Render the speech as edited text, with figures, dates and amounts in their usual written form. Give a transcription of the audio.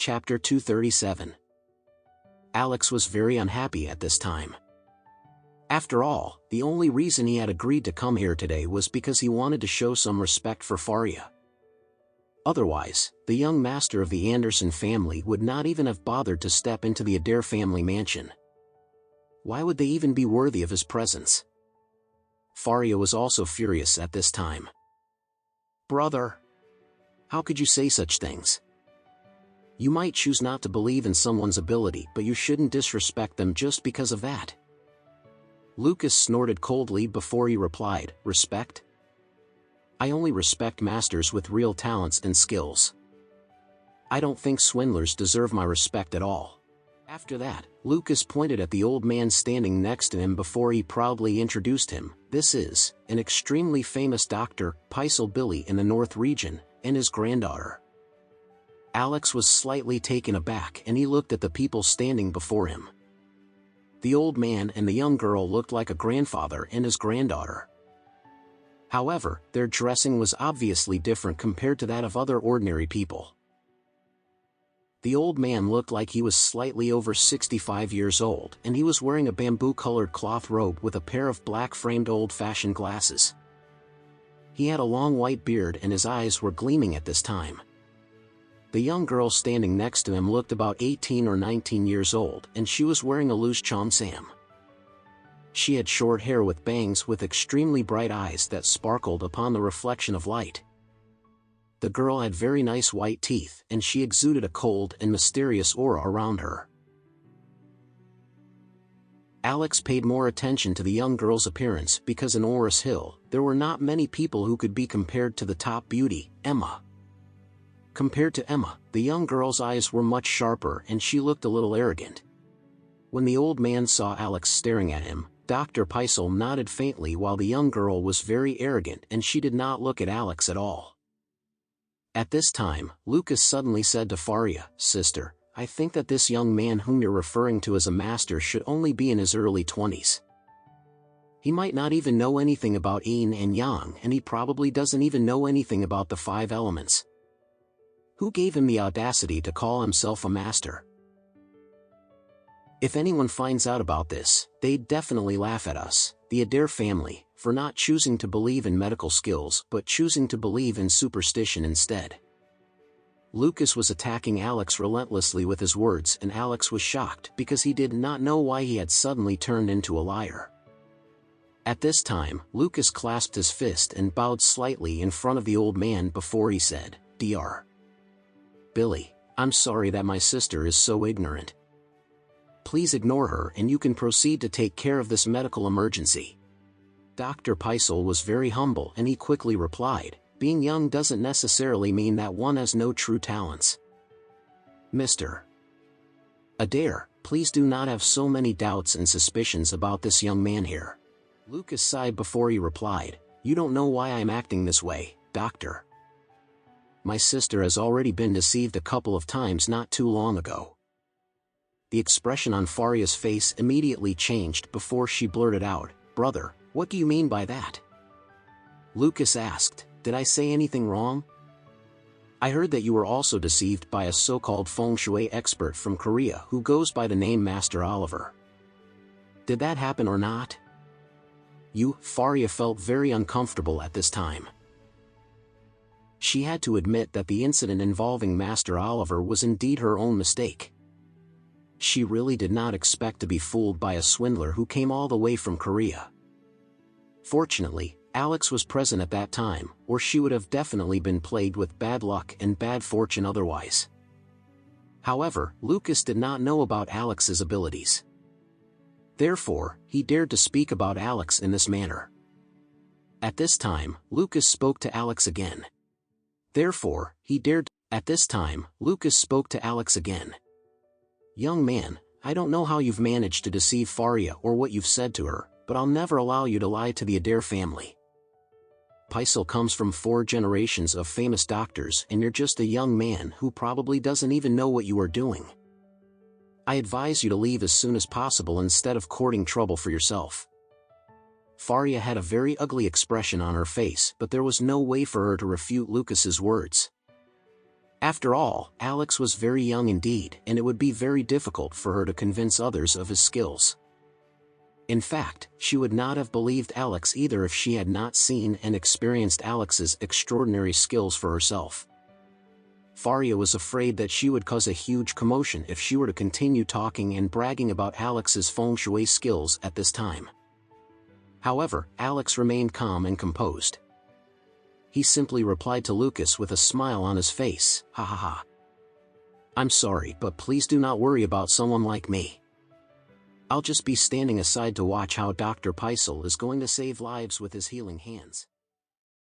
Chapter 237. Alex was very unhappy at this time. After all, the only reason he had agreed to come here today was because he wanted to show some respect for Faria. Otherwise, the young master of the Anderson family would not even have bothered to step into the Adair family mansion. Why would they even be worthy of his presence? Faria was also furious at this time. "Brother, how could you say such things? You might choose not to believe in someone's ability, but you shouldn't disrespect them just because of that." Lucas snorted coldly before he replied, "Respect? I only respect masters with real talents and skills. I don't think swindlers deserve my respect at all." After that, Lucas pointed at the old man standing next to him before he proudly introduced him. "This is an extremely famous doctor, Pisel Billy in the North region, and his granddaughter." Alex was slightly taken aback and he looked at the people standing before him. The old man and the young girl looked like a grandfather and his granddaughter. However, their dressing was obviously different compared to that of other ordinary people. The old man looked like he was slightly over 65 years old, and he was wearing a bamboo-colored cloth robe with a pair of black-framed old-fashioned glasses. He had a long white beard and his eyes were gleaming at this time. The young girl standing next to him looked about 18 or 19 years old, and she was wearing a loose chomsam. She had short hair with bangs with extremely bright eyes that sparkled upon the reflection of light. The girl had very nice white teeth, and she exuded a cold and mysterious aura around her. Alex paid more attention to the young girl's appearance because in Oris Hill, there were not many people who could be compared to the top beauty, Emma. Compared to Emma, the young girl's eyes were much sharper and she looked a little arrogant. When the old man saw Alex staring at him, Dr. Pisel nodded faintly while the young girl was very arrogant and she did not look at Alex at all. At this time, Lucas suddenly said to Faria, "Sister, I think that this young man whom you're referring to as a master should only be in his early 20s. He might not even know anything about yin and yang, and he probably doesn't even know anything about the 5 elements. Who gave him the audacity to call himself a master? If anyone finds out about this, they'd definitely laugh at us, the Adair family, for not choosing to believe in medical skills but choosing to believe in superstition instead." Lucas was attacking Alex relentlessly with his words, and Alex was shocked because he did not know why he had suddenly turned into a liar. At this time, Lucas clasped his fist and bowed slightly in front of the old man before he said, "Dr. Billy, I'm sorry that my sister is so ignorant. Please ignore her and you can proceed to take care of this medical emergency." Dr. Pisel was very humble and he quickly replied, "Being young doesn't necessarily mean that one has no true talents. Mr. Adair, please do not have so many doubts and suspicions about this young man here." Lucas sighed before he replied, "You don't know why I'm acting this way, Doctor. My sister has already been deceived a couple of times not too long ago." The expression on Faria's face immediately changed before she blurted out, "Brother, what do you mean by that?" Lucas asked, "Did I say anything wrong? I heard that you were also deceived by a so-called feng shui expert from Korea who goes by the name Master Oliver. Did that happen or not?" Faria felt very uncomfortable at this time. She had to admit that the incident involving Master Oliver was indeed her own mistake. She really did not expect to be fooled by a swindler who came all the way from Korea. Fortunately, Alex was present at that time, or she would have definitely been plagued with bad luck and bad fortune otherwise. However, Lucas did not know about Alex's abilities. Therefore, he dared to speak about Alex in this manner. At this time, Lucas spoke to Alex again. "Young man, I don't know how you've managed to deceive Faria or what you've said to her, but I'll never allow you to lie to the Adair family. Pisel comes from 4 generations of famous doctors and you're just a young man who probably doesn't even know what you are doing. I advise you to leave as soon as possible instead of courting trouble for yourself." Faria had a very ugly expression on her face, but there was no way for her to refute Lucas's words. After all, Alex was very young indeed, and it would be very difficult for her to convince others of his skills. In fact, she would not have believed Alex either if she had not seen and experienced Alex's extraordinary skills for herself. Faria was afraid that she would cause a huge commotion if she were to continue talking and bragging about Alex's feng shui skills at this time. However, Alex remained calm and composed. He simply replied to Lucas with a smile on his face, "Ha ha ha. I'm sorry, but please do not worry about someone like me. I'll just be standing aside to watch how Dr. Peisel is going to save lives with his healing hands."